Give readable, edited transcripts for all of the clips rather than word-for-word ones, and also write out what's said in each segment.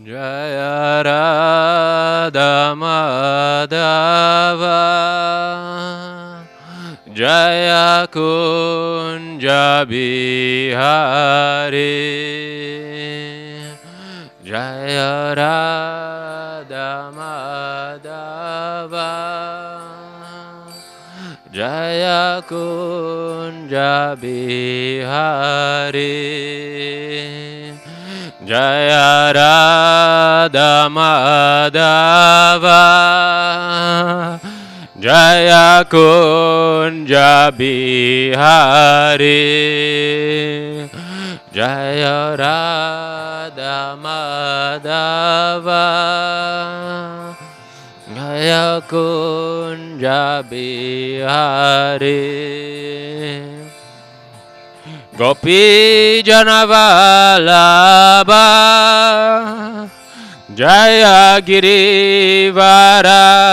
Jaya Radha Madhava Jaya Kunja Bihari Jaya Radha Madhava Jaya Kunja Bihari Jaya Radha Madhava Jaya Kunja Bihari Jaya Radha Madhava Jaya Kunja Bihari Gopi Janavalabha Jaya Giri Varadari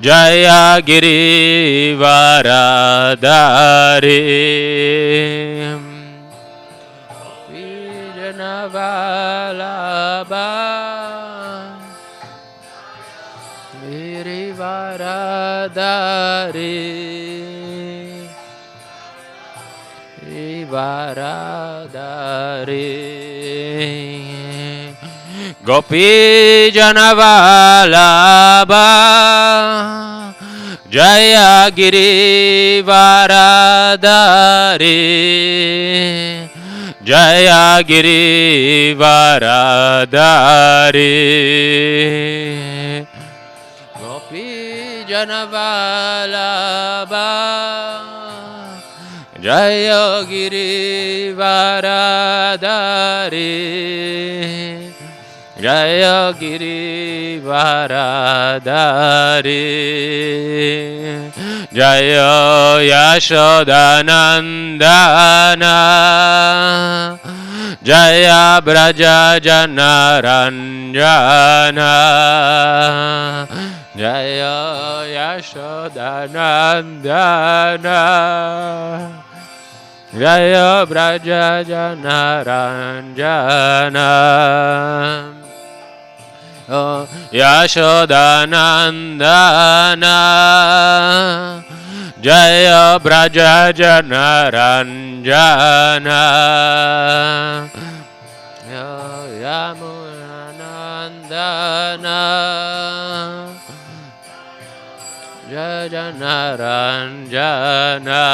Jaya Giri Varadari Gopi Janavalabha Giri Varadari Varadari Gopi Janavalabha Jaya Giri Varadari Jaya Giri Varadari Gopi Janavalabha Jaya Giri Varadari Jaya Giri Varadari Jaya Yashodanandana Jaya Braja Janaranjana Jaya Yashodanandana Jaya Braja Janaranjana Yashodanandana Jaya Braja Janaranjana Yamunanandana Jaya Janaranjana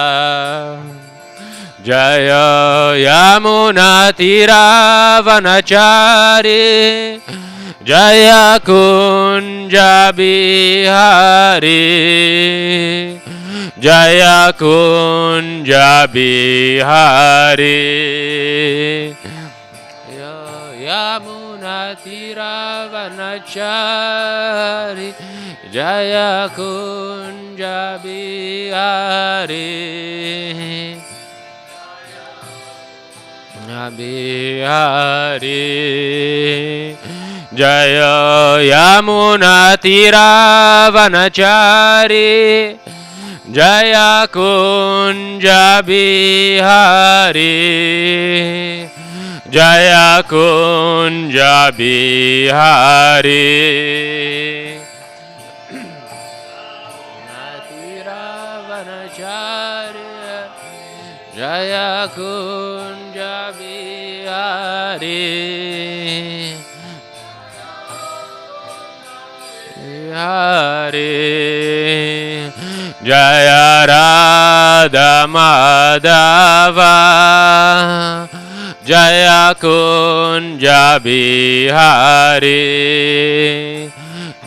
Jaya Yamuna Tiravanachari Jaya Kunja Bihari Jaya Kunja Bihari Yamuna Tiravanachari Jaya Kunja Bihari Bihari Jaya Yamuna Tiravanachari Jaya Kunja Bihari Jaya Kunja Bihari Tiravanachari Jaya Kunja Bihari Bihari Jaya Radha Madhava Jaya Kunja Bihari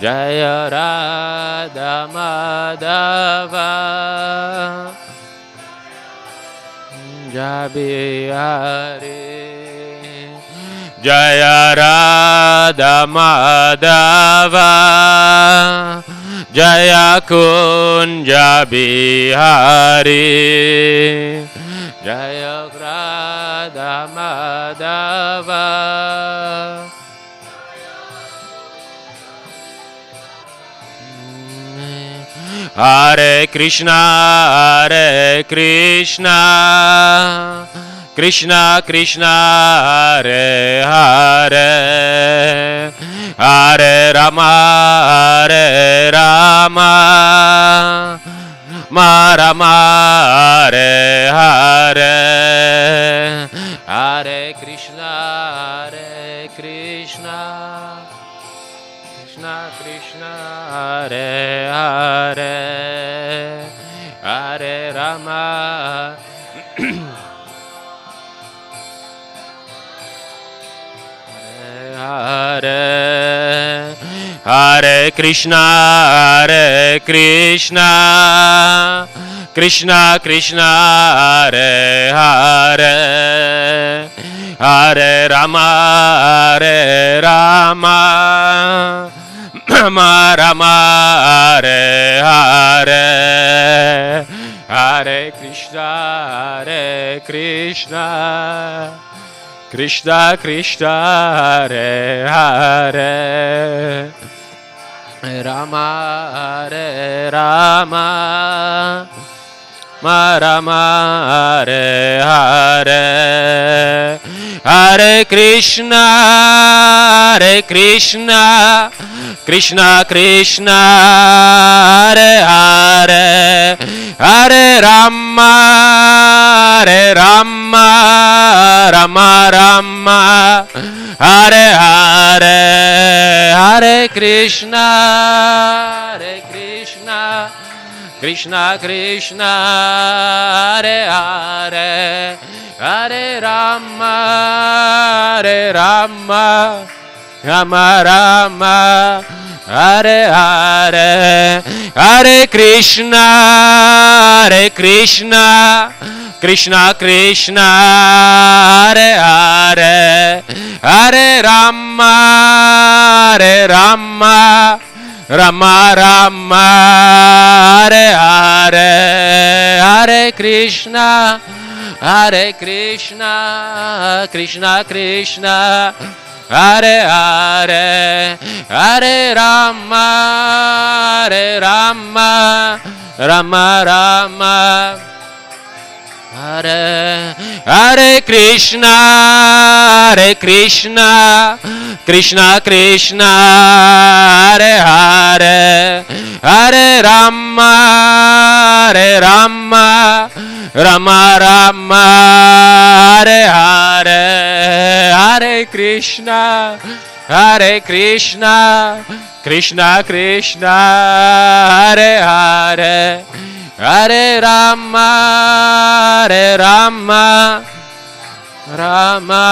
Jaya Radha Madhava Bihari Jaya Radha Madhava Jaya Kunja Bihari Jaya Radha Madhava Hare Krishna Krishna Krishna Hare Hare Hare Rama Hare Rama Rama Hare Hare Hare Krishna Krishna Krishna Hare Hare Hare Rama Hare Hare Krishna Krishna Krishna Hare Hare Hare Rama Rama Rama Hare Hare Hare Krishna Krishna Krishna Hare Hare Rama Rama Rama Hare Hare Hare Krishna Krishna Krishna Hare Hare Hare Rama Rama Rama Hare Hare Hare Krishna Krishna Krishna Hare Hare Hare Rama Rama Rama Hare Hare Hare Krishna Krishna Krishna Hare Hare Hare Rama Rama Rama Hare Hare Hare Krishna Krishna Krishna Hare Hare Hare Rama Rama Rama Hare Hare Krishna Krishna Krishna Hare Hare Hare Rama Rama Rama Hare Hare Hare Krishna Krishna Krishna Hare Hare Hare Rama Rama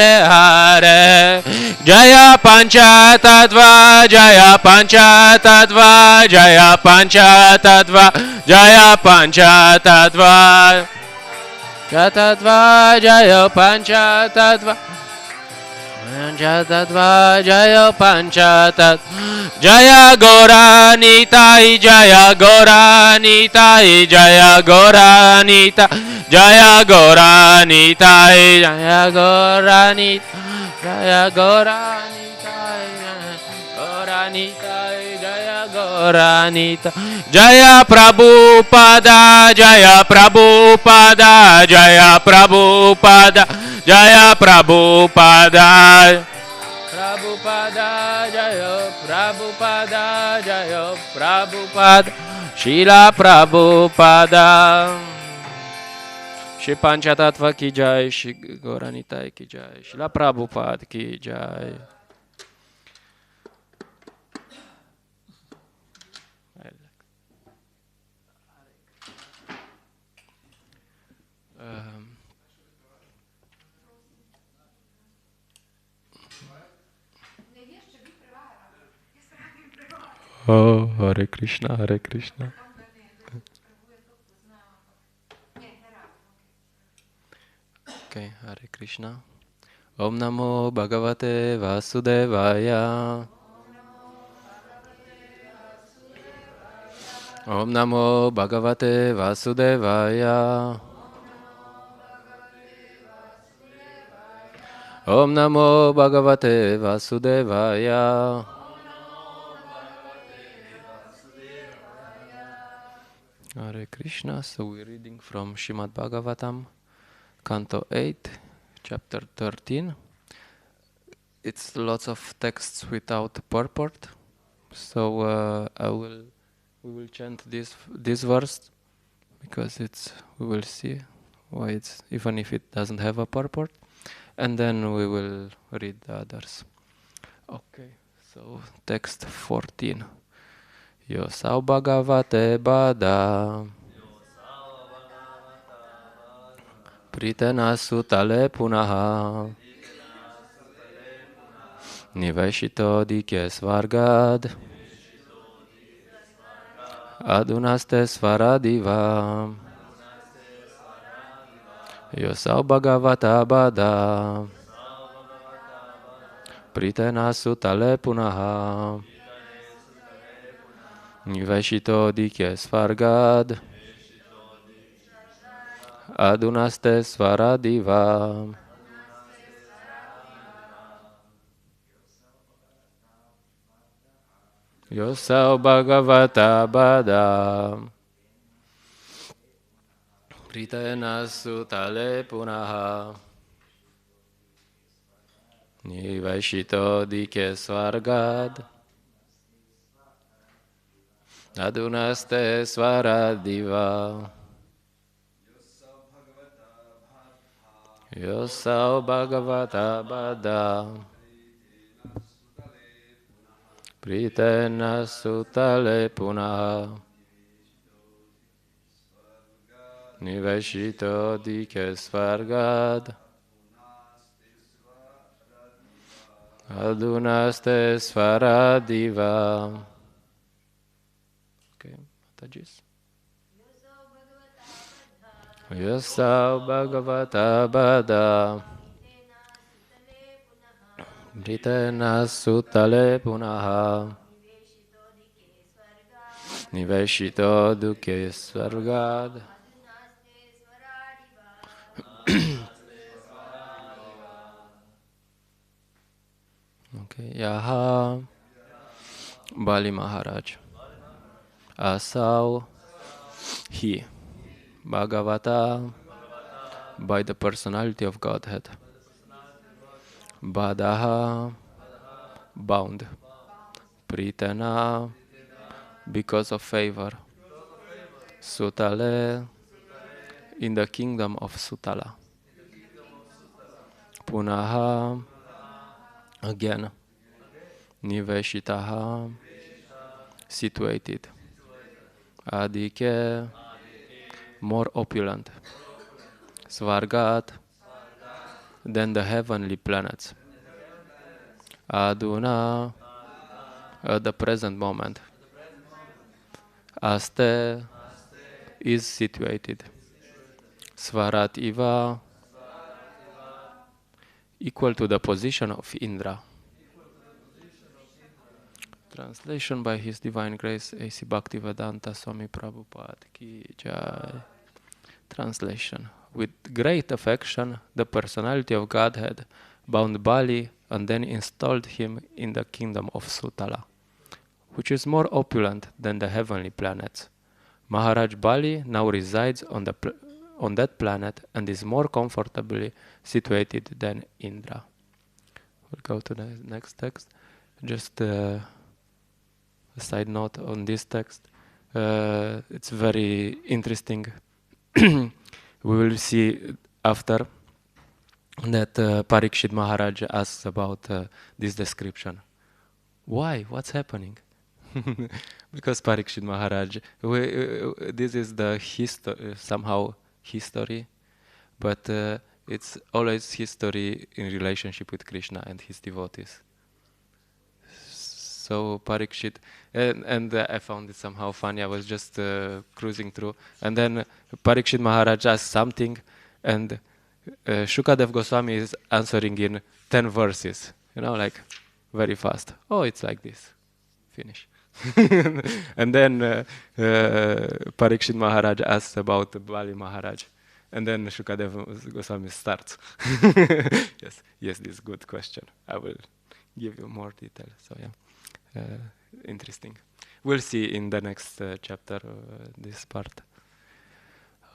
Hare Hare Jaya Panchatattva Jaya Panchatattva Jaya Panchatattva Jaya Panchatattva Jaya Panchatattva Jaya Panchatattva Jaya Gauranitai Jaya Gauranitai Jaya Gauranita Jaya Gauranitai Jaya Gauranitai Jaya Gauranitai Jaya Gauranita Jaya Prabhupada Jaya Prabhupada Jaya Prabhupada Jaya Prabhupada Jaya Prabhupada Srila Prabhupada Shri Panchatattva ki jai Shri Gauranitai ki jai Srila Prabhupada ki jai Oh, Hare Krishna, Hare Krishna. Okay, Hare Krishna. Om Namo Bhagavate Vasudevaya. Om Namo Bhagavate Vasudevaya. Om Namo Bhagavate Vasudevaya. Hare Krishna. So we're reading from Srimad Bhagavatam, Canto 8, chapter 13. It's lots of texts without purport, so we will chant this verse because we will see why it's, even if it doesn't have a purport, and then we will read the others. Okay, so text 14. Yosau bhagavate bada pritena sutale punaha niveshito dike svargad adunaste svaradiva Yosau bhagavata bada pritena sutale punaha niveshito dike svargad adunaste svaradiva Yosau bhagavata bada pritena sutale punaha niveshito dike svargad adunaste svaradiva Yosau bhagavata bada pritena sutale punaha niveshito dike svargad adunaste svaradiva. Okay, Matajis. Yosau bhagavata bada pritena sutale punaha niveshito duke svargad Okay, Yaha Bali Maharaj Asau He Bhagavata by the personality of Godhead Badaha bound Pritana because of favor Sutale in the kingdom of Sutala Punaha again Niveshitaha situated Adike more opulent Svargat than the heavenly planets Aduna at the present moment Aste is situated Svarat Iva equal to the position of Indra. Translation by His Divine Grace A.C. Bhaktivedanta Swami Prabhupada Ki Jai. Translation. With great affection, the personality of Godhead bound Bali and then installed him in the kingdom of Sutala, which is more opulent than the heavenly planets. Maharaj Bali now resides on that planet and is more comfortably situated than Indra. We'll go to the next text. Just a side note on this text. It's very interesting. We will see after that Parikshit Maharaj asks about this description. Why? What's happening? Because Parikshit Maharaj, this is the somehow history, but it's always history in relationship with Krishna and his devotees. So Parikshit, and I found it somehow funny. I was just cruising through, and then Parikshit Maharaj asked something, and Shukadev Goswami is answering in 10 verses, like very fast. Oh, it's like this. Finish. And then Parikshit Maharaj asks about Bali Maharaj, and then Shukadev Goswami starts. Yes, this is a good question. I will give you more detail. So yeah, interesting. We'll see in the next chapter this part.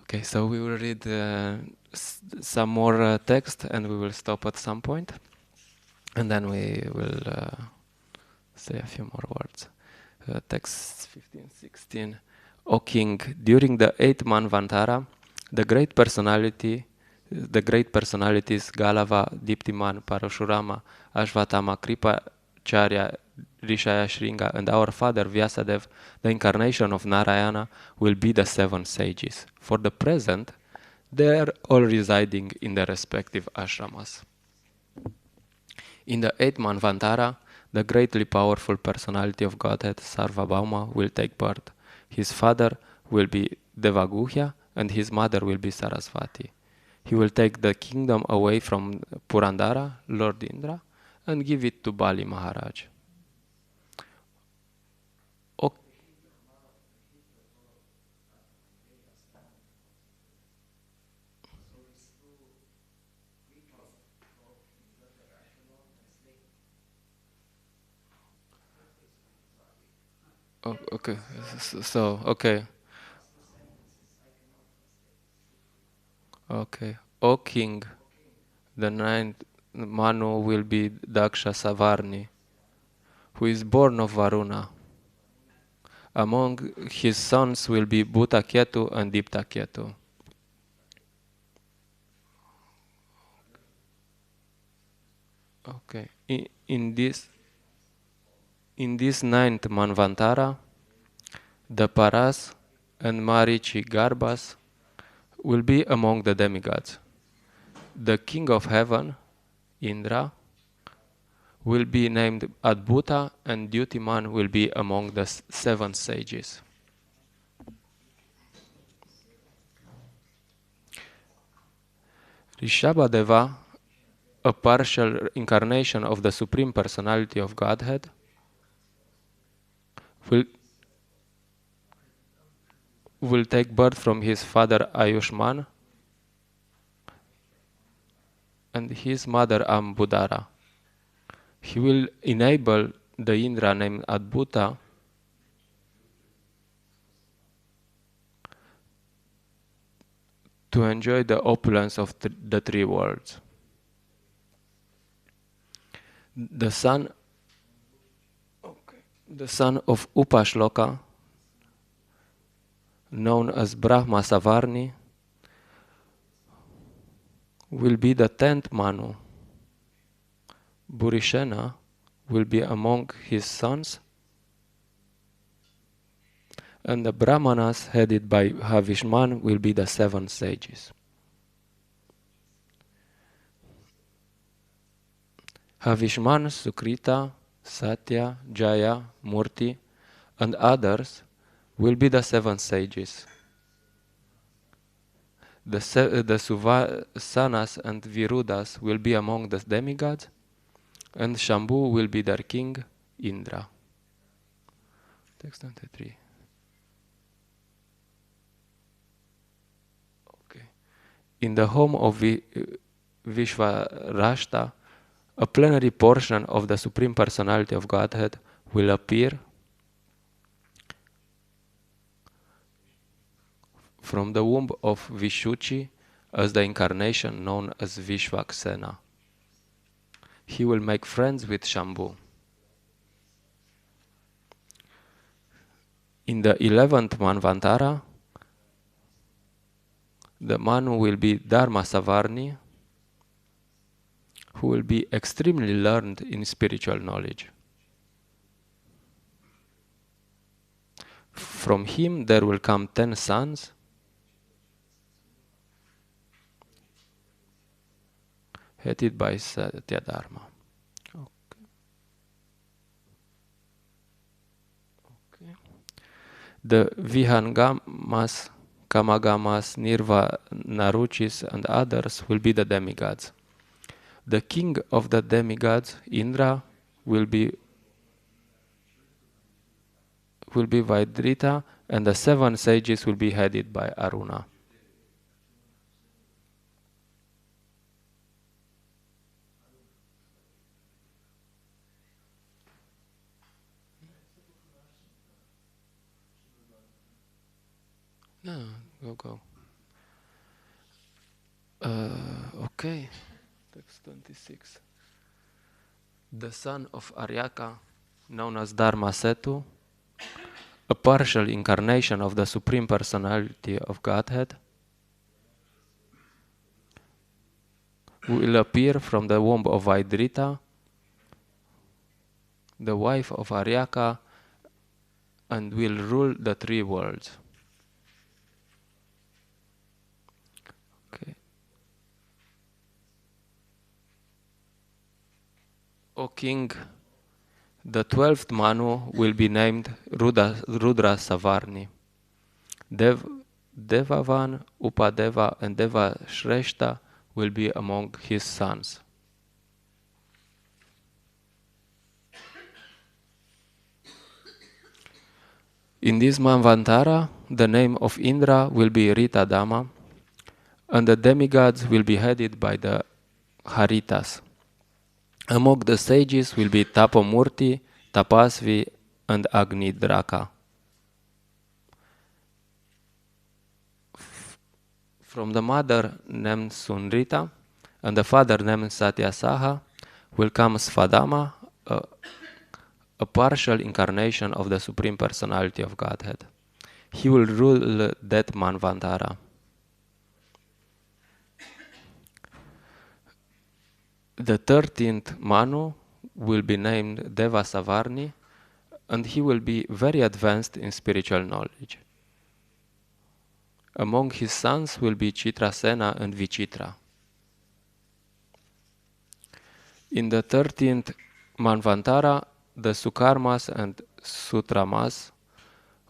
Okay, so we will read some more text, and we will stop at some point, and then we will say a few more words. Text 15:16. O king, during the 8th Manvantara, the great personalities Galava, Diptiman, Parashurama, Ashvatama, Kripa, Charya, Rishaya, Shringa, and our father Vyasadev, the incarnation of Narayana, will be the 7 sages. For the present, they are all residing in their respective ashramas. In the 8th Manvantara, the greatly powerful personality of Godhead, Sarvabhauma, will take birth. His father will be Devaguhya, and his mother will be Sarasvati. He will take the kingdom away from Purandara, Lord Indra, and give it to Bali Maharaj. Okay, so okay. Okay. O king, the 9th Manu will be Daksha Savarni, who is born of Varuna. Among his sons will be Bhutaketu and Diptaketu. Okay. In this 9th Manvantara, the Paras and Marichi Garbhas will be among the demigods. The king of heaven, Indra, will be named Adbhuta, and Dyutiman will be among the 7 sages. Rishabhadeva, a partial incarnation of the Supreme Personality of Godhead, will take birth from his father Ayushman and his mother Ambudara. He will enable the Indra named Adbhuta to enjoy the opulence of the 3 worlds. The son of Upashloka, known as Brahma Savarni, will be the 10th Manu. Burishena will be among his sons, and the Brahmanas headed by Havishman will be the 7 sages. Havishman, Sukrita, Satya, Jaya, Murti, and others will be the 7 sages. The Suvasanas and Virudas will be among the demigods, and Shambhu will be their king, Indra. Text 23. Okay. In the home of Vishvarashta, a plenary portion of the Supreme Personality of Godhead will appear from the womb of Vishuchi as the incarnation known as Vishvaksena. He will make friends with Shambhu. In the 11th Manvantara, the Manu will be Dharma Savarni, who will be extremely learned in spiritual knowledge. From him there will come 10 sons, headed by Satyadharma. Okay. The Vihangamas, Kamagamas, Nirvanaruchis, and others will be the demigods. The king of the demigods, Indra, will be Vaidrita, and the 7 sages will be headed by Aruna. No, go. Okay, text 26. The son of Aryaka, known as Dharma Setu, a partial incarnation of the Supreme Personality of Godhead, will appear from the womb of Vaidrita, the wife of Aryaka, and will rule the three worlds. Okay. O king, the 12th Manu will be named Rudra Savarni. Devavan, Upadeva, and Deva Shrestha will be among his sons. In this Manvantara, the name of Indra will be Ritadama, and the demigods will be headed by the Haritas. Among the sages will be Tapamurti, Tapasvi, and Agnidraka. From the mother named Sunrita and the father named Satyasaha will come Svadama, a partial incarnation of the Supreme Personality of Godhead. He will rule that Manvantara. The 13th Manu will be named Deva Savarni, and he will be very advanced in spiritual knowledge. Among his sons will be Chitrasena and Vichitra. In the 13th Manvantara, the Sukarmas and Sutramas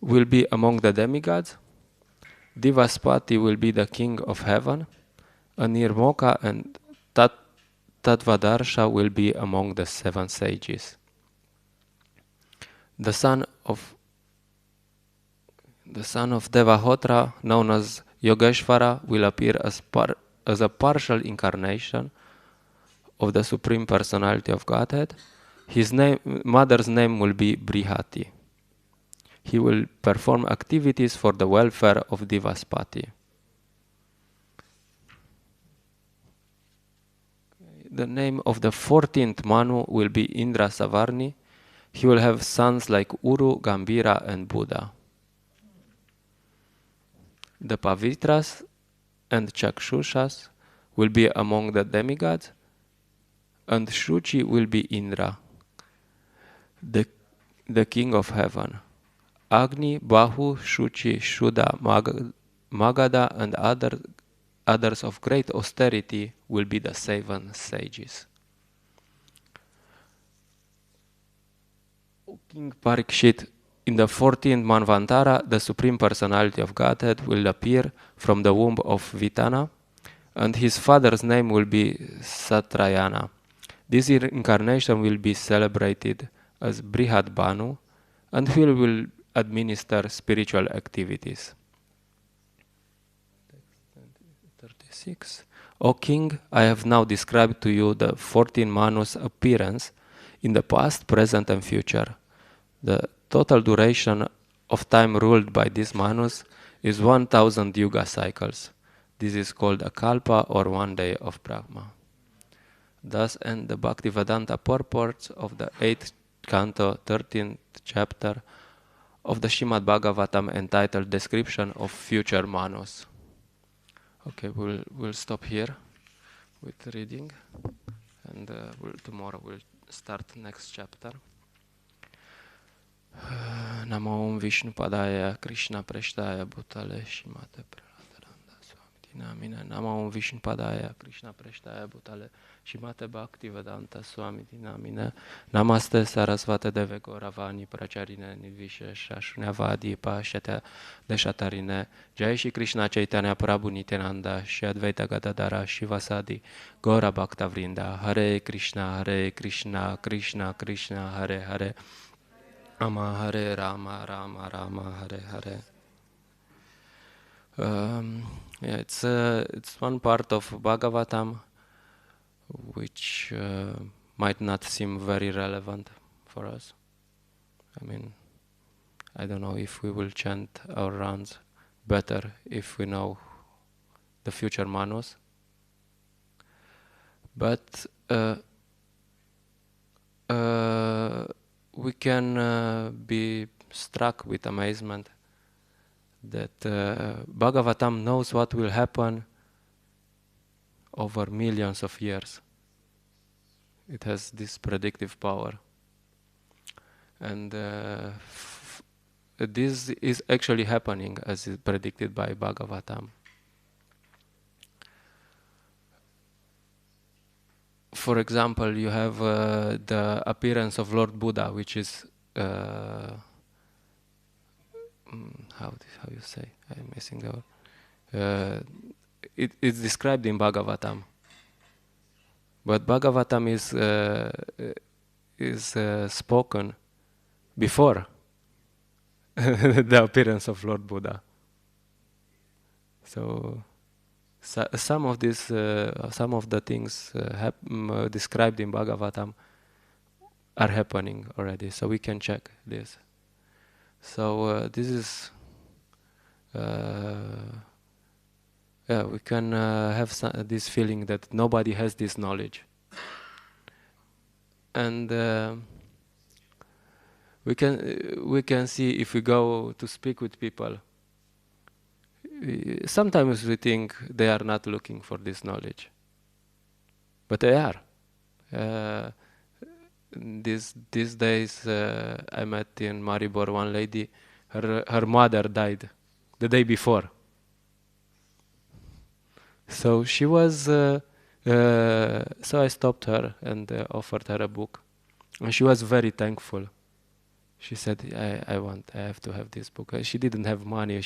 will be among the demigods. Divaspati will be the king of heaven, and Nirmoka and Tattvadarsha will be among the 7 sages. The son of Devahotra, known as Yogeshvara, will appear as a partial incarnation of the Supreme Personality of Godhead. His mother's name will be Brihati. He will perform activities for the welfare of Divaspati. The name of the 14th Manu will be Indra Savarni. He will have sons like Uru, Gambira, and Buddha. The Pavitras and Chakshushas will be among the demigods, and Shuchi will be Indra, the king of heaven. Agni, Bahu, Shuchi, Shuddha, Magadha, and others of great austerity will be the 7 sages. O King Parikshit, in the 14th Manvantara, the Supreme Personality of Godhead will appear from the womb of Vitana, and his father's name will be Satrayana. This incarnation will be celebrated as Brihad Banu, and he will administer spiritual activities. 36. O king, I have now described to you the 14 Manus' appearance in the past, present, and future. The total duration of time ruled by these Manus is 1000 Yuga cycles. This is called a Kalpa, or 1 day of Brahma. Thus end the Bhaktivedanta purports of the 8th canto, 13th chapter of the Srimad Bhagavatam, entitled Description of Future Manus. Okay, we'll stop here with reading, and tomorrow we'll start next chapter. Namo Om Vishnu Padaya Krishna Preshtaya Bhutale Shimate Prahadaranda Swami Dinamina. Namo Om Vishnu Padaya Krishna Preshtaya Bhutale Shimate Bhaktivedanta Swami Dinamina. Namaste Sarasvate Deve Gauravani Pracharine Nidvishe Shashunyavadi Pashyata Deshatarine. Jai Shri Krishna Chaitanya Prabhu Nityananda Shri Advaita Gadadara Shivasadi Gaura Bhakta Vrinda. Hare Krishna Krishna Krishna Hare Hare Rama Hare Rama Rama Rama Hare Hare. It's one part of Bhagavatam which might not seem very relevant for us. I mean, I don't know if we will chant our rounds better if we know the future Manus. But we can be struck with amazement that Bhagavatam knows what will happen over millions of years. It has this predictive power. And this is actually happening as is predicted by Bhagavatam. For example, you have the appearance of Lord Buddha, which is how you say? I'm missing the word. It's described in Bhagavatam, but Bhagavatam is spoken before the appearance of Lord Buddha. So some of the things described in Bhagavatam are happening already. So we can check this. So this is we can have this feeling that nobody has this knowledge, and we can see if we go to speak with people. Sometimes we think they are not looking for this knowledge, but they are. These days, I met in Maribor one lady. Her mother died the day before. So she was. So I stopped her and offered her a book, and she was very thankful. She said, I have to have this book. She didn't have money.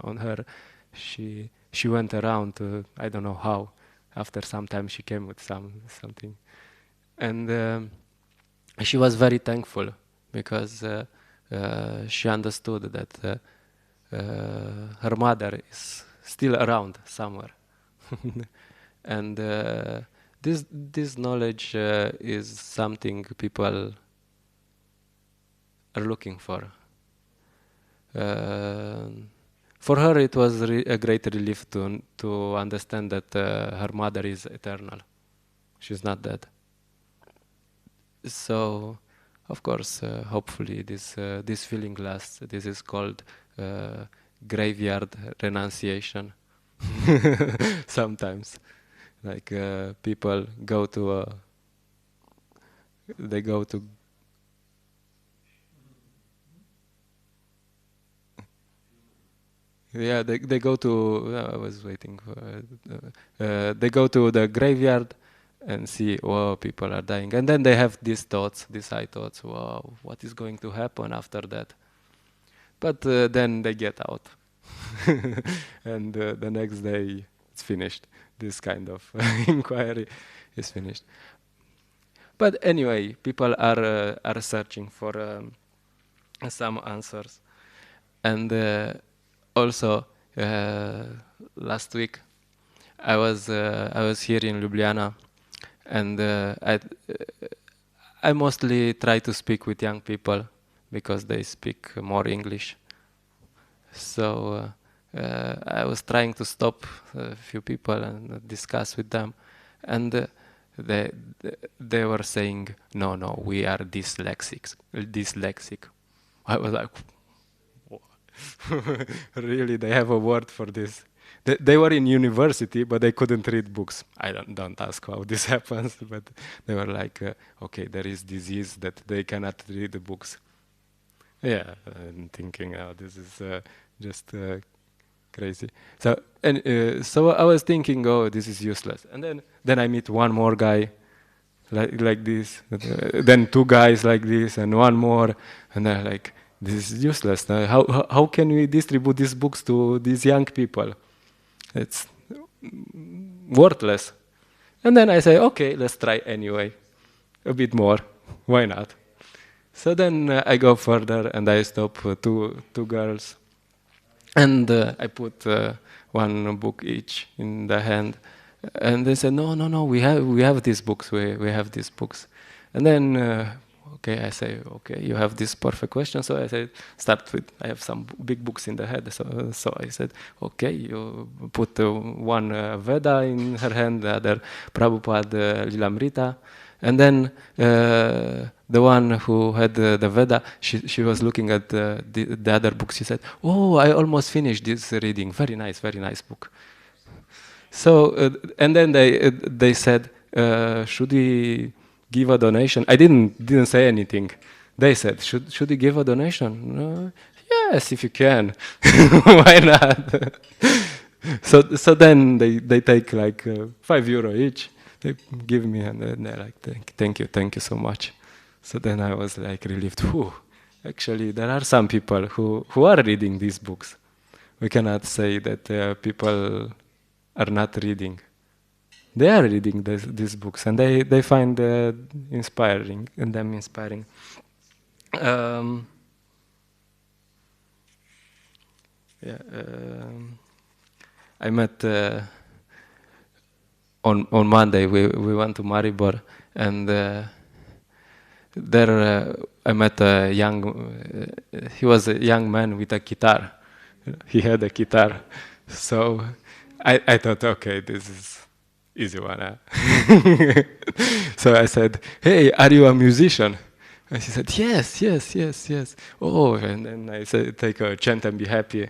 On her, she went around to, I don't know how. After some time, she came with something, and she was very thankful because she understood that her mother is still around somewhere, and this knowledge is something people are looking for. For her, it was a great relief to understand that her mother is eternal. She's not dead. So, of course, hopefully this feeling lasts. This is called graveyard renunciation. Sometimes, like people go to they go to they go to. I was waiting for. They go to the graveyard and see, wow, people are dying, and then they have these thoughts, these high thoughts. Wow, what is going to happen after that? But then they get out, and the next day it's finished. This kind of inquiry is finished. But anyway, people are searching for some answers, and also last week I was here in Ljubljana, and I mostly try to speak with young people because they speak more English. So I was trying to stop a few people and discuss with them, and they were saying, no, we are dyslexic. I was like, really, they have a word for this. They were in university, but they couldn't read books. I don't ask how this happens, but they were like, okay, there is disease that they cannot read the books. Yeah, I'm thinking, this is just crazy. So so I was thinking, oh, this is useless. And then I meet one more guy like this, then two guys like this, and one more, and they're like, this is useless. How can we distribute these books to these young people? It's worthless. And then I say, okay, let's try anyway, a bit more. Why not? So then I go further and I stop two girls, and I put one book each in the hand, and they said, no, we have these books. We have these books. And then okay, I say, okay, you have this perfect question. So I said, start with, I have some big books in the head. So I said, okay, you put one Veda in her hand, the other Prabhupada Lilamrita. And then the one who had the Veda, she was looking at the other books. She said, oh, I almost finished this reading. Very nice book. So, and then they said, should we give a donation? I didn't say anything. They said, should we give a donation? Yes, if you can. Why not? So then they take like €5 each. They give me, and they're like, thank you so much. So then I was like relieved. Whew, actually, there are some people who are reading these books. We cannot say that people are not reading. They are reading these books, and they find inspiring. I met on Monday. We went to Maribor, and there I met a he was a young man with a guitar. He had a guitar, so I thought, okay, this is easy one. Huh? So I said, hey, are you a musician? And he said, yes. Oh, and then I said, take a Chant and Be Happy.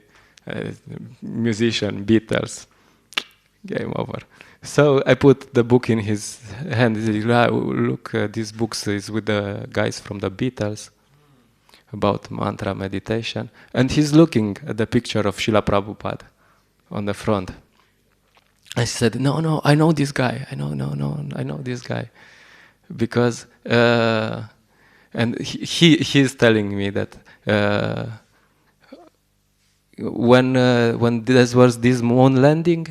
Musician, Beatles. Game over. So I put the book in his hand. He said, look, this book is with the guys from the Beatles about mantra meditation. And he's looking at the picture of Srila Prabhupada on the front. I said, no, I know this guy. I know this guy. Because, and he's telling me that when there was this moon landing,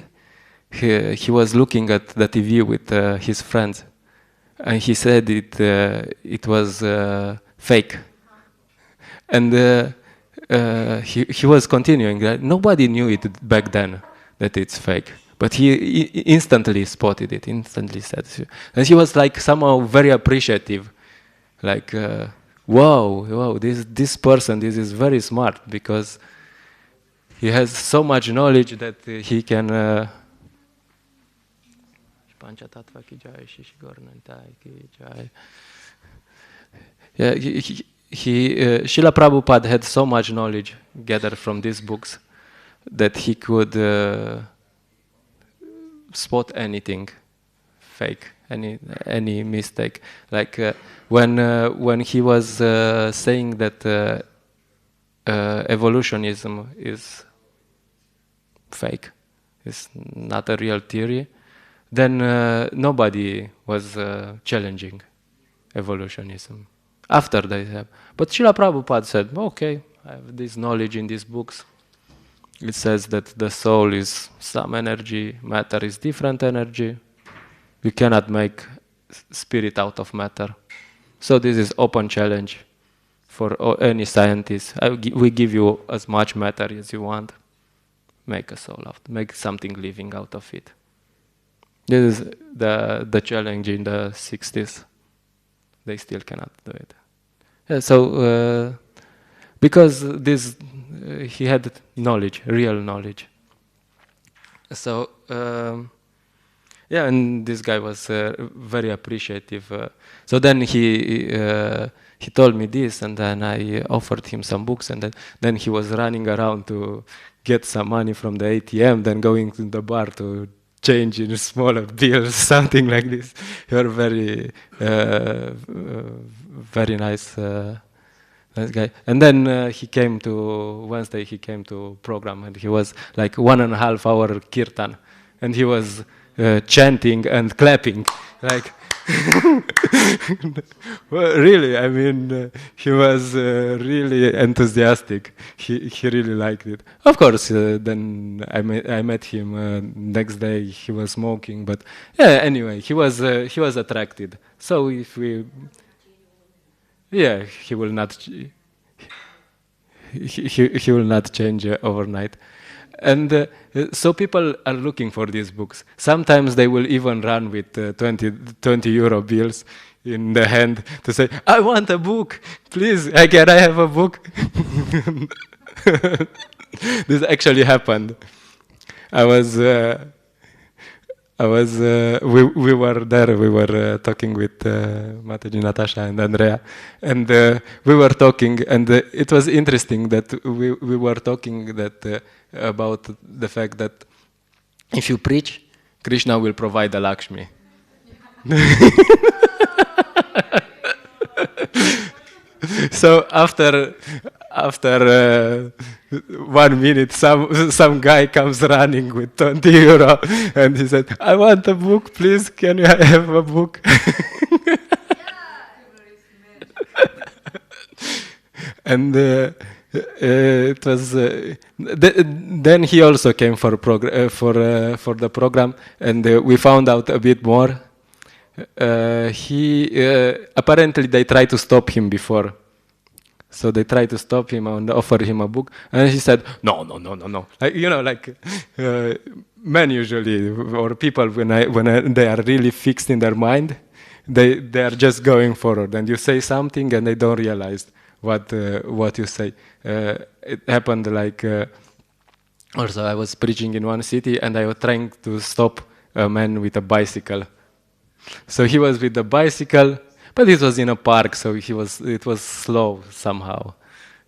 he was looking at the TV with his friends. And he said it was fake. And he was continuing that nobody knew it back then that it's fake, but he instantly spotted it, instantly said, and he was like somehow very appreciative, like wow, this person, this is very smart because he has so much knowledge that he can. Yeah, Srila Prabhupada had so much knowledge gathered from these books that he could spot anything fake, any mistake. Like when he was saying that evolutionism is fake, it's not a real theory, then nobody was challenging evolutionism. After they have, but Srila Prabhupada said, okay, I have this knowledge in these books. It says that the soul is some energy, matter is different energy. You cannot make spirit out of matter. So this is open challenge for any scientist. We give you as much matter as you want. Make a soul out, make something living out of it. This is the challenge in the 60s. They still cannot do it. Yeah, so because this, he had knowledge, real knowledge. So yeah, and this guy was very appreciative. So then he told me this, and then I offered him some books, and then he was running around to get some money from the ATM, then going to the bar to change in smaller bills, something like this. You are very, very nice guy. And then he came to Wednesday. He came to program, and he was like 1.5 hour kirtan, and he was chanting and clapping, like. Well, really, I mean, he was really enthusiastic. He really liked it. Of course, then I met him next day. He was smoking, but yeah. Anyway, he was attracted. So if we, yeah, he will not. He will not change overnight. And so people are looking for these books. Sometimes they will even run with 20 euro bills in the hand to say, "I want a book, please. Can I have a book?" This actually happened. We were there. We were talking with Mataji, Natasha, and Andrea, and we were talking, and it was interesting that we were talking that about the fact that if you preach, Krishna will provide the Lakshmi. So after 1 minute, some guy comes running with 20 euro, and he said, "I want a book, please. Can you have a book?" And it was. Then he also came for the program, and we found out a bit more. Apparently they tried to stop him before. So they tried to stop him and offer him a book, and he said, "No, no, no, no, no." Like men usually, or people when they are really fixed in their mind, they are just going forward, and you say something and they don't realize what you say. It happened like also I was preaching in one city, and I was trying to stop a man with a bicycle. So he was with the bicycle, but it was in a park, so it was slow somehow.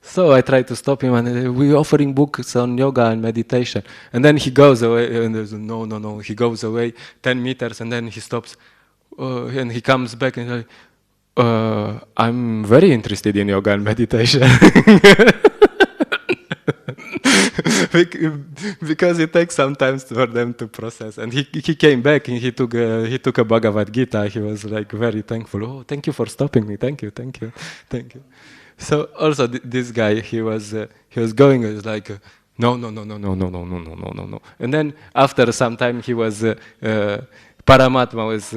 So I tried to stop him, and we're offering books on yoga and meditation. And then he goes away, and there's no, no, no. He goes away 10 meters, and then he stops, and he comes back, and like, I'm very interested in yoga and meditation. Because it takes some time for them to process. And he came back, and he took a Bhagavad Gita. He was like very thankful. "Oh, thank you for stopping me. Thank you, thank you, thank you." So also this guy, he was going. He was like, "No, no, no, no, no, no, no, no, no, no, no, no." And then after some time, he was Paramatma was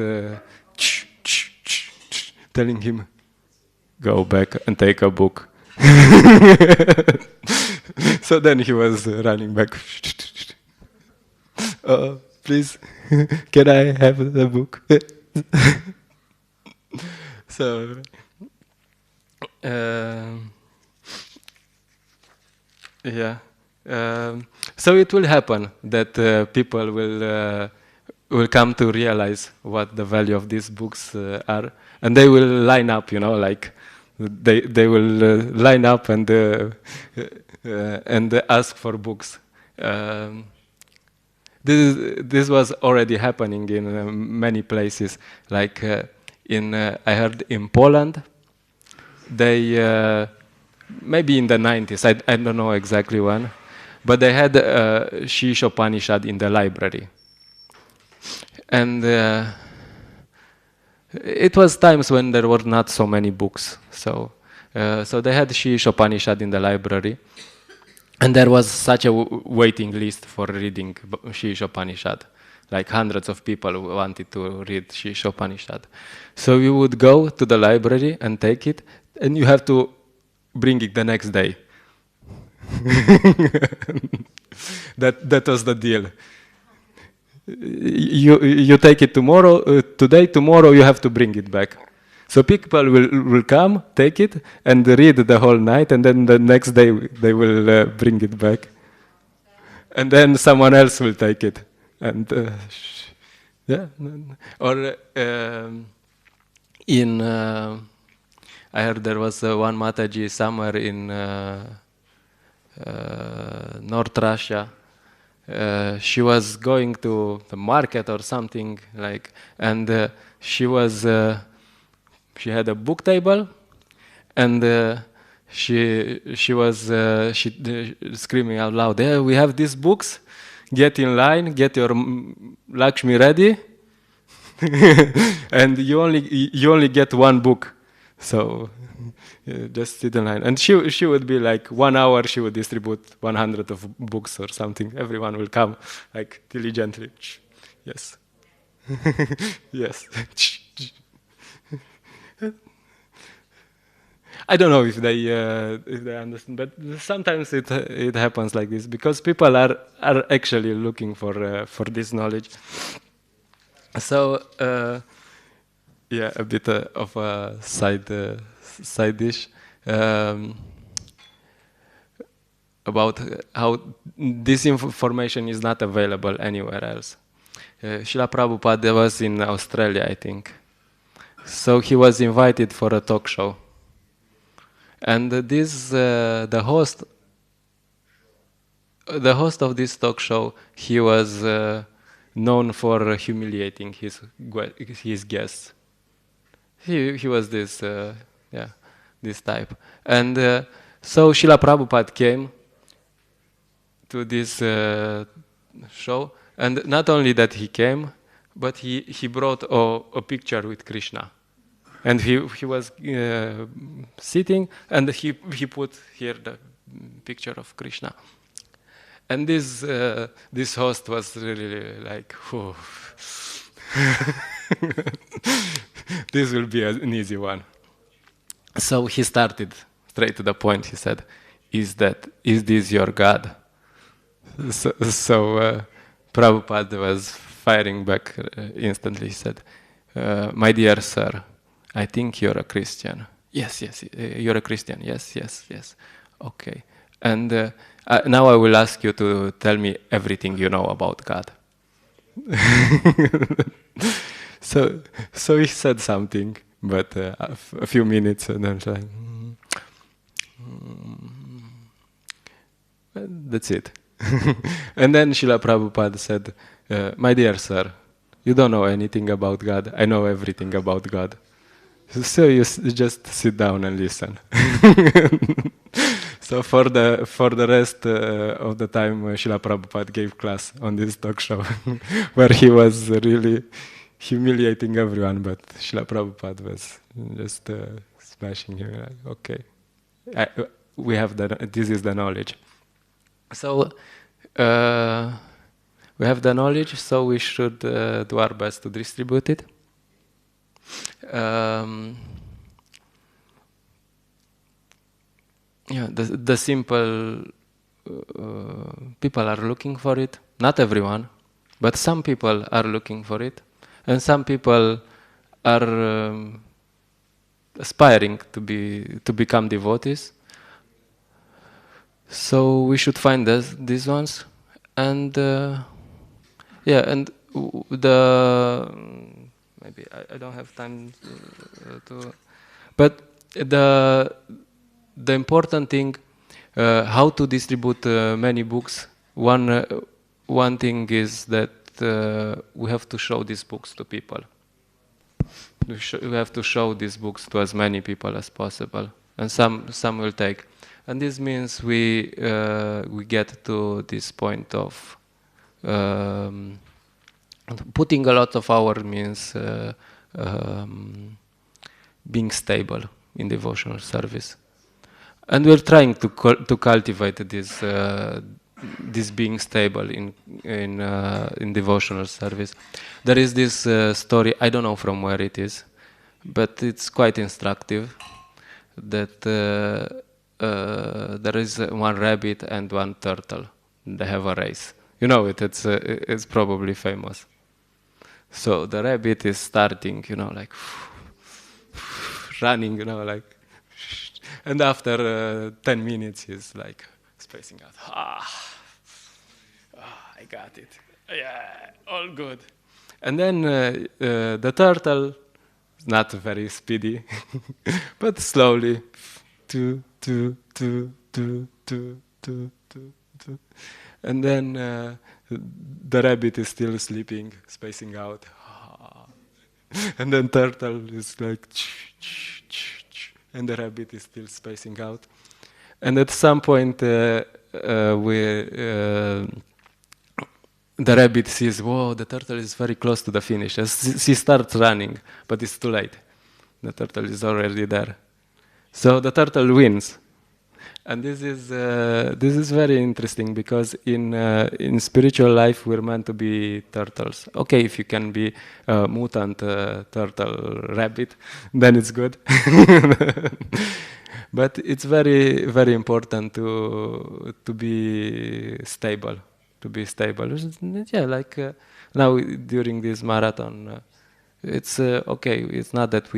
telling him, "Go back and take a book." So then he was running back. "Please, can I have the book?" So, yeah. So it will happen that people will come to realize what the value of these books are, and they will line up. Like they will line up and ask for books. This was already happening in many places. Like I heard in Poland, they maybe in the 90s. I don't know exactly when, but they had Sri Upanishad in the library, and it was times when there were not so many books. So they had Sri Upanishad in the library, and there was such a waiting list for reading Sri Upanishad. Like hundreds of people who wanted to read Sri Upanishad. So you would go to the library and take it, and you have to bring it the next day. That was the deal. You take it today, tomorrow you have to bring it back. So people will come, take it, and read the whole night, and then the next day they will bring it back. And then someone else will take it. And yeah, or I heard there was one Mataji somewhere in North Russia. She was going to the market or something like, and she had a book table, and she was screaming out loud, "Hey, we have these books. Get in line, get your Lakshmi ready, and you only get one book. So just sit in line." And she would be like 1 hour. She would distribute 100 of books or something. Everyone will come like diligently. Yes, yes. I don't know if they understand, but sometimes it happens like this because people are actually looking for this knowledge. So Yeah, a bit of a side dish about how this information is not available anywhere else. Srila Prabhupada was in Australia, I think. So he was invited for a talk show. And the host of this talk show, he was known for humiliating his guests. He was this type. And so Srila Prabhupada came to this show, and not only that he came, but he brought a picture with Krishna. And he was sitting, and he put here the picture of Krishna. And this host was really like, oh. This will be an easy one. So he started straight to the point. He said, "Is this your God?" So Prabhupada was firing back instantly. He said, "My dear sir, I think you're a Christian." Yes, you're a Christian. Yes. Okay. And now I will ask you to tell me everything you know about God. So he said something, but a few minutes, and then like, that's it. And then Srila Prabhupada said, "My dear sir, you don't know anything about God. I know everything about God. So you just sit down and listen." So for the rest of the time, Srila Prabhupada gave class on this talk show, where he was really humiliating everyone, but Srila Prabhupada was just smashing him. Like, okay, we have this is the knowledge. So we have the knowledge, so we should do our best to distribute it. The simple people are looking for it. Not everyone, but some people are looking for it, and some people are aspiring to become devotees. So we should find these ones, and maybe I don't have time to, but the important thing, how to distribute many books. One thing is that we have to show these books to people. We have to show these books to as many people as possible, and some will take. And this means we get to this point of putting a lot of hour means being stable in devotional service, and we're trying to cultivate this being stable in devotional service. There is this story, I don't know from where it is, but it's quite instructive. That there is one rabbit and one turtle. They have a race. You know it. It's probably famous. So the rabbit is starting, like running, like, and after 10 minutes he's like spacing out. I got it. Yeah, all good. And then the turtle, not very speedy, but slowly, two. And then the rabbit is still sleeping, spacing out. And then turtle is like, and the rabbit is still spacing out. And at some point, the rabbit sees, whoa, the turtle is very close to the finish. She starts running, but it's too late. The turtle is already there. So the turtle wins. And this is very interesting, because in spiritual life we're meant to be turtles. Okay, if you can be a mutant turtle rabbit, then it's good. But it's very, very important to be stable. To be stable. Yeah, like now during this marathon, It's okay. It's not that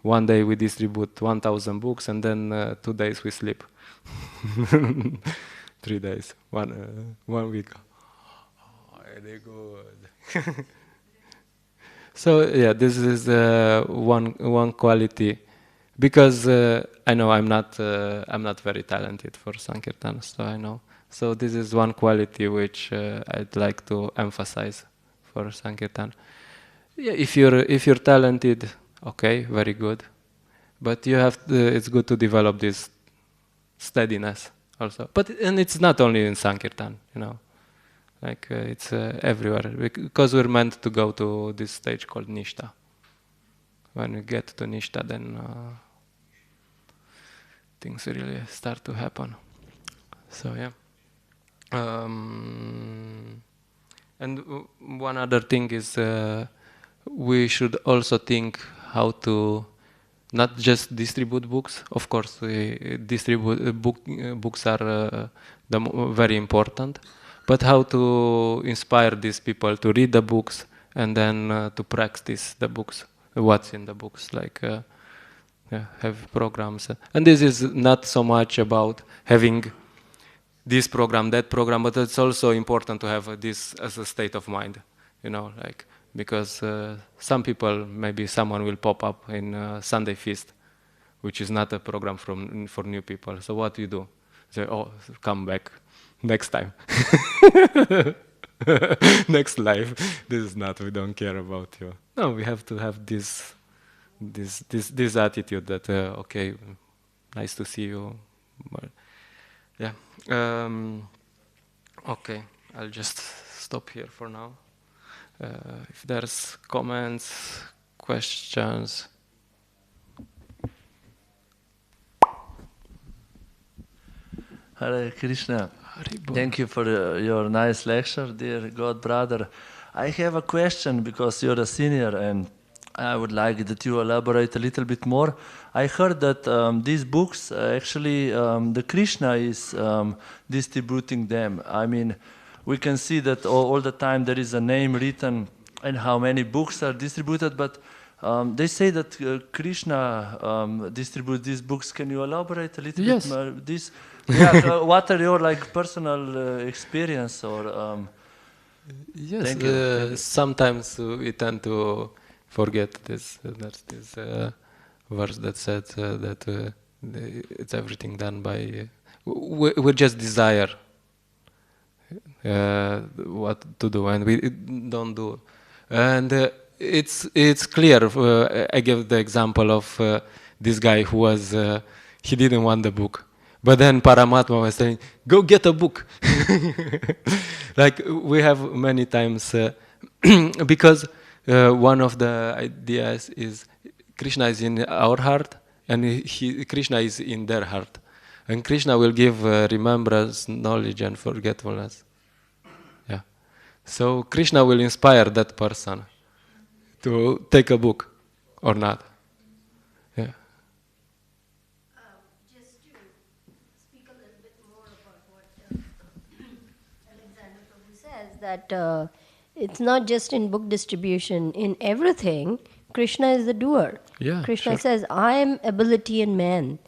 one day we distribute 1,000 books and then 2 days we sleep. 3 days, 1 week. Oh, very good. So yeah, this is one quality, because I know I'm not very talented for Sankirtan, so I know. So this is one quality which I'd like to emphasize for Sankirtan. Yeah, if you're talented, okay, very good, but it's good to develop this steadiness also. And it's not only in Sankirtan, like it's everywhere, because we're meant to go to this stage called Nishta. When we get to Nishta, then things really start to happen. So yeah. And one other thing is we should also think how to not just distribute books. Of course, we distribute books are very important, but how to inspire these people to read the books and then to practice the books, what's in the books, like have programs. And this is not so much about having this program, that program, but it's also important to have this as a state of mind, like, because some people, maybe someone will pop up in Sunday Feast, which is not a program for new people. So what do you do? Say, oh, come back next time. Next live. This is not, we don't care about you. No, we have to have this attitude that, okay, nice to see you. But, yeah. Okay, I'll just stop here for now. If there's comments, questions. Hare Krishna. Thank you for your nice lecture, dear God brother. I have a question, because you're a senior and I would like that you elaborate a little bit more. I heard that these books, actually, the Krishna is distributing them. I mean, we can see that all the time there is a name written and how many books are distributed, but they say that Krishna distributes these books. Can you elaborate a little bit more? What are your personal experience or? Yes, thank you. Sometimes we tend to forget this. There's this verse that said that it's everything done by. We just desire what to do, and we don't do. And it's clear. I gave the example of this guy who was he didn't want the book, but then Paramatma was saying, "Go get a book." Like we have many times, because one of the ideas is Krishna is in our heart, and Krishna is in their heart, and Krishna will give remembrance, knowledge, and forgetfulness. Yeah, so Krishna will inspire that person to take a book or not. Yeah. Just to speak a little bit more about what Alexander Prabhu says, that it's not just in book distribution. In everything, Krishna is the doer. Yeah, Krishna sure. says, I am ability in man.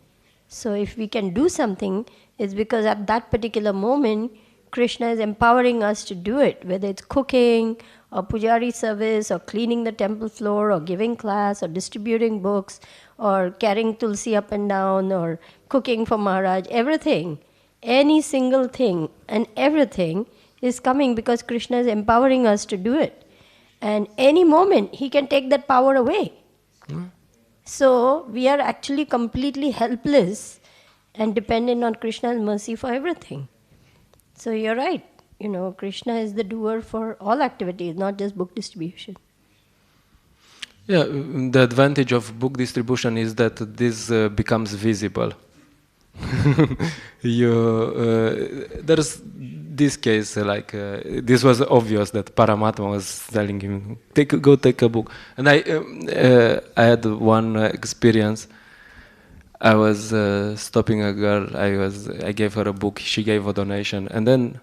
So if we can do something, it's because at that particular moment, Krishna is empowering us to do it, whether it's cooking, or pujari service, or cleaning the temple floor, or giving class, or distributing books, or carrying tulsi up and down, or cooking for Maharaj, everything, any single thing and everything is coming because Krishna is empowering us to do it. And any moment, he can take that power away. So we are actually completely helpless and dependent on Krishna's mercy for everything. So you're right. Krishna is the doer for all activities, not just book distribution. Yeah, the advantage of book distribution is that this becomes visible. There's this case, this was obvious that Paramatma was telling him, go take a book. And I had one experience. I was stopping a girl. I gave her a book. She gave a donation, and then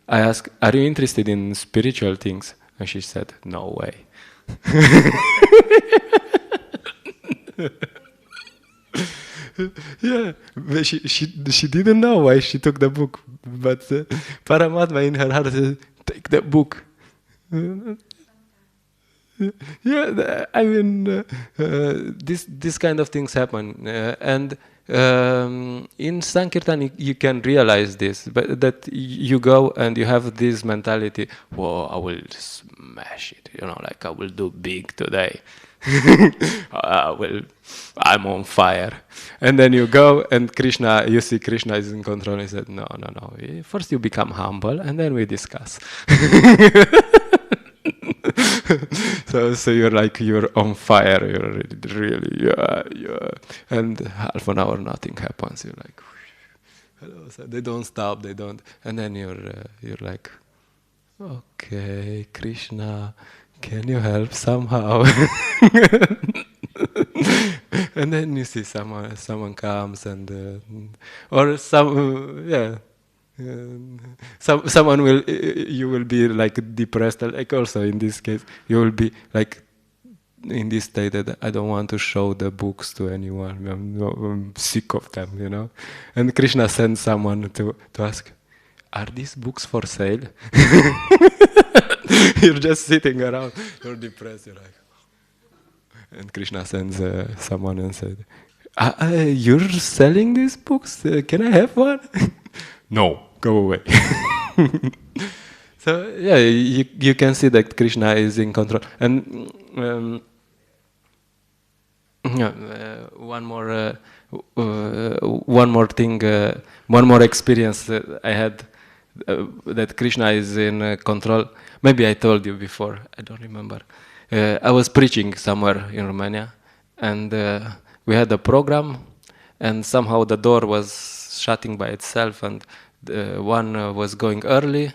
I asked, "Are you interested in spiritual things?" And she said, "No way." Yeah, but she didn't know why she took the book, but Paramatma in her heart said, take the book. Yeah, I mean, this kind of things happen, and in Sankirtan you can realize this, but that you go and you have this mentality. Whoa, I will smash it, like I will do big today. I'm on fire, and then you go and you see Krishna is in control. He said, no. First you become humble, and then we discuss. So you're on fire. You're really yeah. And half an hour nothing happens. You're like, hello. So they don't stop. They don't. And then you're like, okay, Krishna, can you help somehow? And then you see someone comes and or some yeah. Someone you will be like depressed, like also in this case you will be like in this state that I don't want to show the books to anyone. I'm sick of them, And Krishna sends someone to ask, are these books for sale? You're just sitting around, you're depressed, you're like, and Krishna sends someone and said, you're selling these books? Can I have one? No, go away. So yeah, you can see that Krishna is in control. And one more thing, one more experience that I had that Krishna is in control. Maybe I told you before. I don't remember. I was preaching somewhere in Romania, and we had a program, and somehow the door was shutting by itself, and one was going early,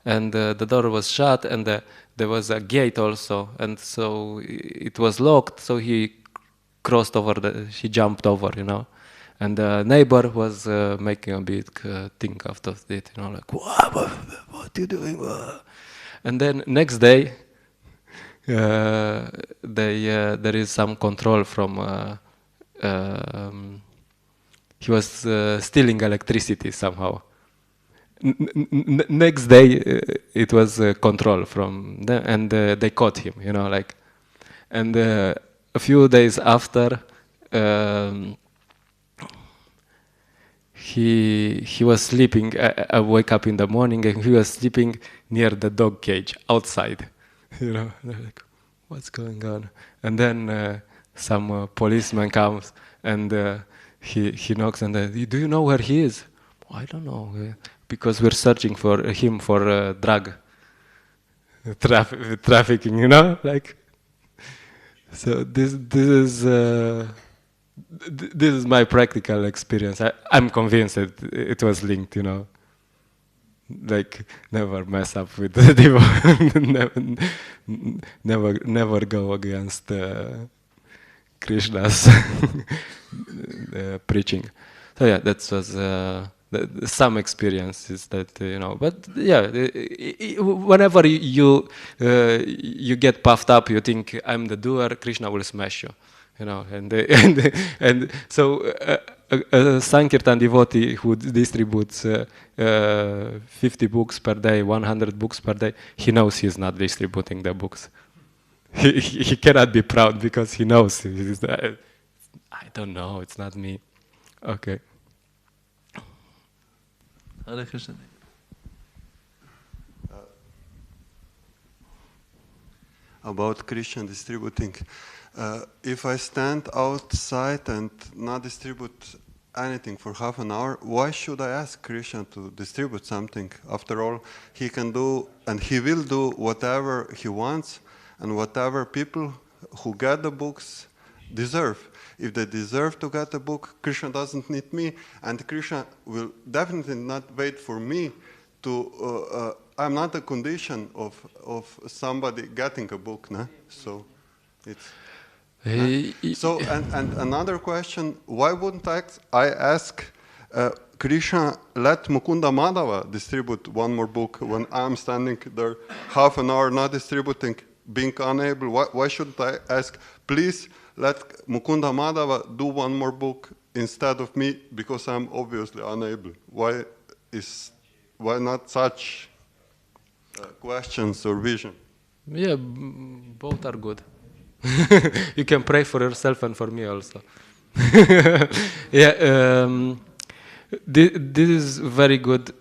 and the door was shut, and there was a gate also, and so it was locked. So he crossed over, he jumped over, and the neighbor was making a big thing out of it, like, what are you doing? And then next day, there is some control from. He was stealing electricity somehow. Next day, it was control from them, and they caught him. And a few days after, he was sleeping. I wake up in the morning, and he was sleeping near the dog cage outside. Like, what's going on? And then some policeman comes, and he knocks, and do you know where he is? I don't know, because we're searching for him for drug trafficking, like. So this is my practical experience. I'm convinced that it was linked, Like, never mess up with the devil. never go against Krishna's preaching. So yeah, that was some experiences that But yeah, whenever you get puffed up, you think I'm the doer. Krishna will smash you, And so a Sankirtan devotee who distributes 50 books per day, 100 books per day, he knows he's not distributing the books. He cannot be proud because he knows. I don't know, it's not me. Okay. Hare Krishna. About Krishna distributing. If I stand outside and not distribute anything for half an hour, why should I ask Krishna to distribute something? After all, he can do and he will do whatever he wants and whatever people who get the books deserve. If they deserve to get a book, Krishna doesn't need me, and Krishna will definitely not wait for me to. I'm not a condition of somebody getting a book, no? So it's. So and another question: why wouldn't I ask Krishna, let Mukunda Madhava distribute one more book when I'm standing there half an hour not distributing? being unable, why shouldn't I ask, please let Mukunda Madhava do one more book instead of me, because I'm obviously unable? Why not such questions or vision? Yeah, both are good. You can pray for yourself and for me also. Yeah, this is very good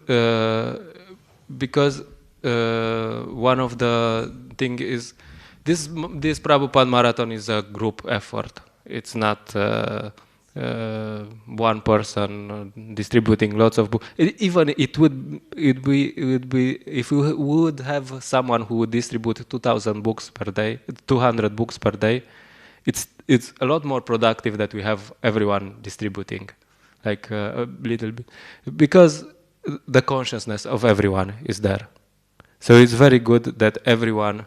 because one of the thing is this Prabhupada Marathon is a group effort. It's not one person distributing lots of books. Even it would be if we would have someone who would distribute 2,000 books per day, 200 books per day. It's a lot more productive that we have everyone distributing, like a little bit, because the consciousness of everyone is there. So it's very good that everyone,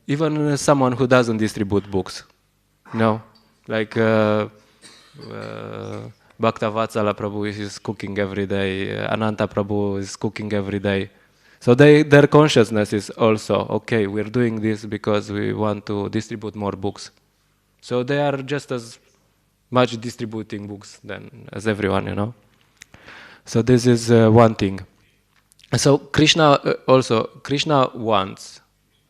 even someone who doesn't distribute books, like Bhaktavatsala Prabhu is cooking every day, Ananta Prabhu is cooking every day. So their consciousness is also, okay, we're doing this because we want to distribute more books. So they are just as much distributing books as everyone, So this is one thing. So Krishna wants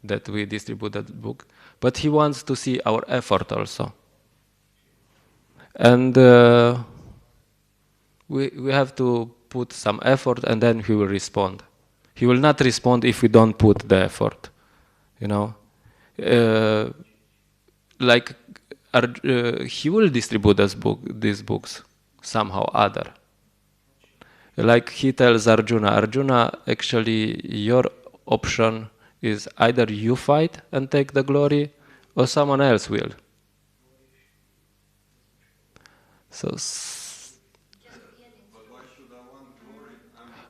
that we distribute that book, but he wants to see our effort also. And we have to put some effort, and then he will respond. He will not respond if we don't put the effort, he will distribute these books somehow other. Like he tells Arjuna, actually your option is either you fight and take the glory, or someone else will. So,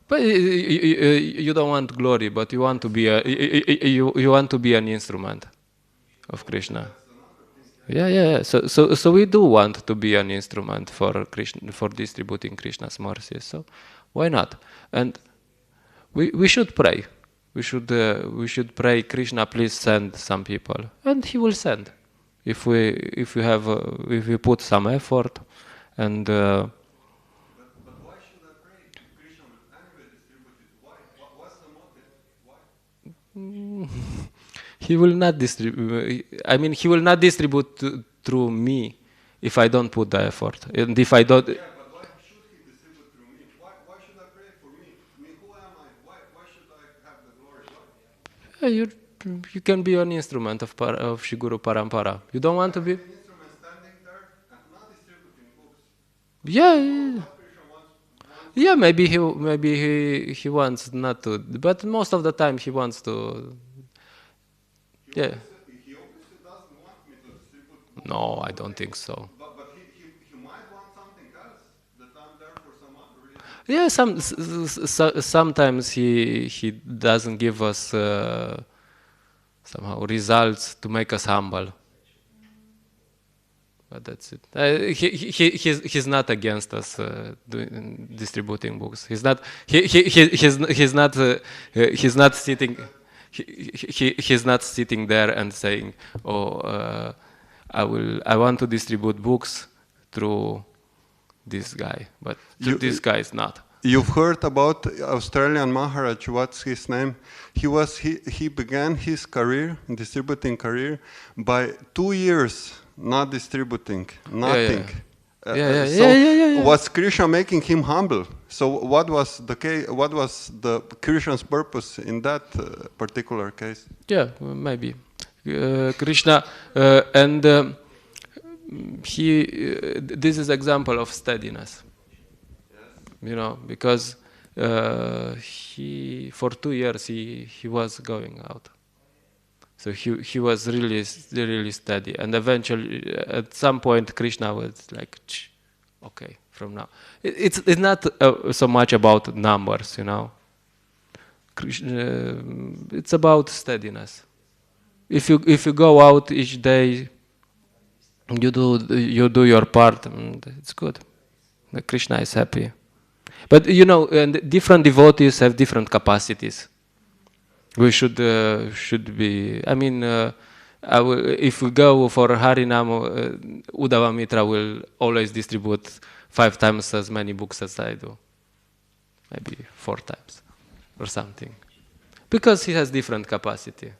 but you don't want glory, but you want to be you want to be an instrument of Krishna. Yeah. So we do want to be an instrument for Krishna, for distributing Krishna's mercy. So why not? And we should pray. We should pray, Krishna, please send some people, and he will send if we put some effort. And but why should I pray? Krishna will anyway distribute it. Why? What's the motive? Why? He will not distribute. I mean, he will not distribute through me if I don't put the effort. And if I don't. Yeah, but why should he distribute through me? Why should I pray for me? Who am I? Why should I have the glory? Why? You can be an instrument of Shri Guru Parampara. You don't want to be. An instrument standing there and not distributing books. Yeah, maybe he wants not to, but most of the time he wants to. Yeah. He obviously doesn't want me to distribute books. No, I don't think so. But he might want something else, that I'm there for some other reason. Yeah, sometimes he doesn't give us somehow results to make us humble. But that's it. He's not against us distributing books. He's not sitting. He's not sitting there and saying, I want to distribute books through this guy, but this guy is not. You've heard about Australian Maharaj, what's his name? He began his career, distributing career, by 2 years not distributing, nothing. Yeah. Was Krishna making him humble? So what was the Krishna's purpose in that particular case? Yeah, maybe Krishna and this is example of steadiness. Because for 2 years he was going out. So he was really steady, and eventually at some point Krishna was like, okay, from now it's not so much about numbers, Krishna, it's about steadiness. If you go out each day, you do your part, it's good. Krishna is happy. But and different devotees have different capacities. We should be. I mean, if we go for Harinam, Uddhava Mitra will always distribute 5 times as many books as I do, maybe 4 times or something, because he has different capacity.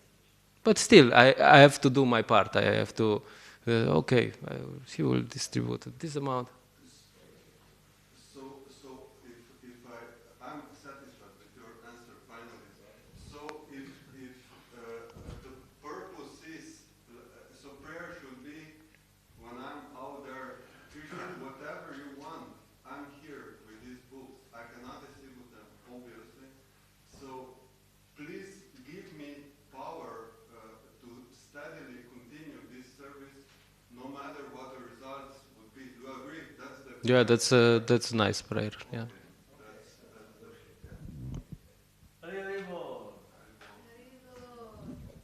But still, I have to do my part. I have to. Okay, he will distribute this amount. I'm satisfied with your answer finally. So if the purpose is, so prayer should be when I'm out there, Krishna, whatever you want, I'm here with these books. I cannot distribute them, obviously. So please give me power to steadily continue this service, no matter what the results would be. Do you agree? That's the That's a nice prayer. Yeah.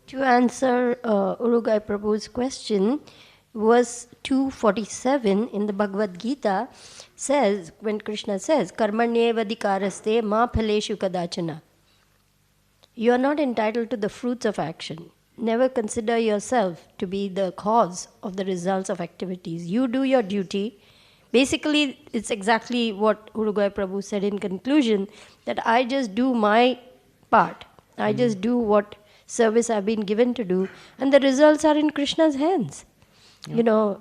To answer Urugai Prabhu's question, verse 247 in the Bhagavad Gita says, when Krishna says, Karmanyeva adhikaraste ma phaleshu kadachana. You are not entitled to the fruits of action. Never consider yourself to be the cause of the results of activities. You do your duty. Basically, it's exactly what Urugai Prabhu said in conclusion, that I just do my part. I just do what service I've been given to do, and the results are in Krishna's hands. Yeah. You know,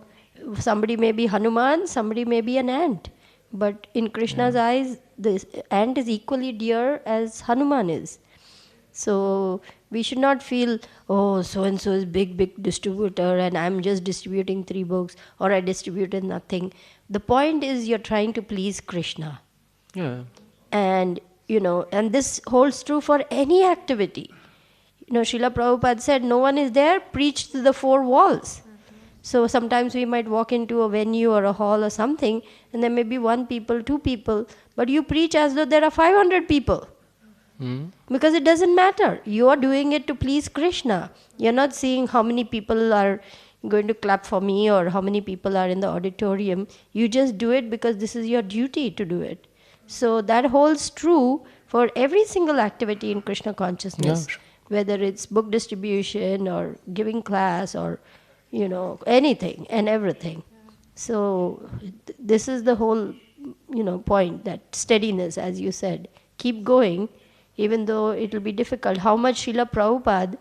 somebody may be Hanuman, somebody may be an ant, but in Krishna's eyes, the ant is equally dear as Hanuman is. So we should not feel, oh, so-and-so is big distributor and I'm just distributing 3 books, or I distributed nothing. The point is you're trying to please Krishna. Yeah. And, you know, and this holds true for any activity. You know, Srila Prabhupada said, no one is there, preach to the 4 walls. So sometimes we might walk into a venue or a hall or something, and there may be 1 people, 2 people, but you preach as though there are 500 people. Because it doesn't matter. You are doing it to please Krishna. You're not seeing how many people are going to clap for me or how many people are in the auditorium. You just do it because this is your duty to do it. So that holds true for every single activity in Krishna consciousness. Yeah. Whether it's book distribution or giving class or, you know, anything and everything. So this is the whole, you know, point, that steadiness, as you said. Keep going, even though it will be difficult. How much Srila Prabhupada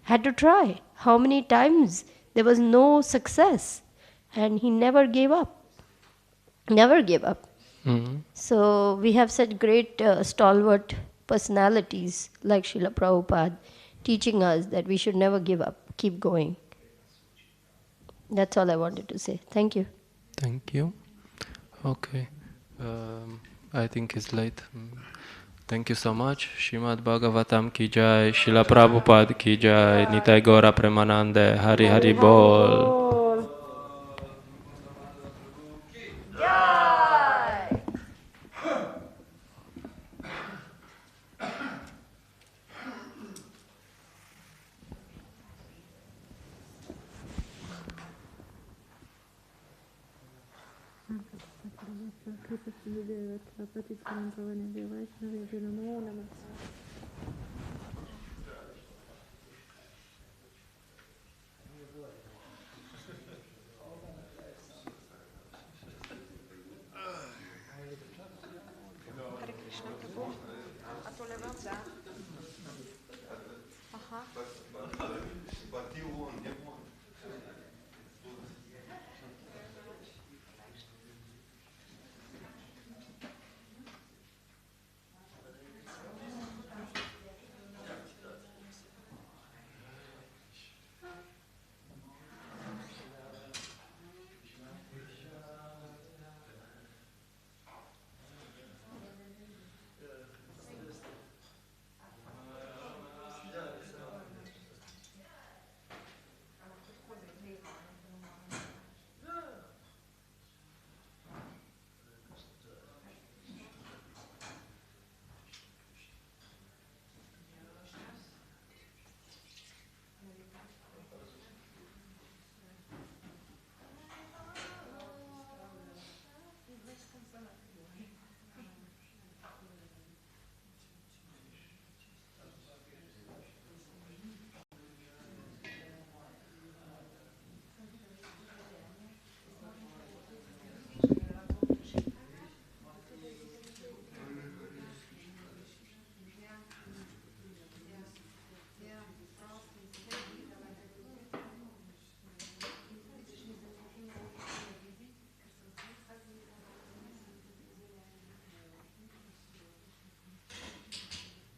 had to try. How many times there was no success. And he never gave up. Never gave up. So we have such great stalwart personalities like Srila Prabhupada teaching us that we should never give up, keep going. That's all I wanted to say. Thank you. Thank you. Okay. I think it's late. Thank you so much. Shrimad Bhagavatam ki jai, Srila Prabhupada ki jai, Nitai Gaura Premanande, Hari Hari Bol. Krishna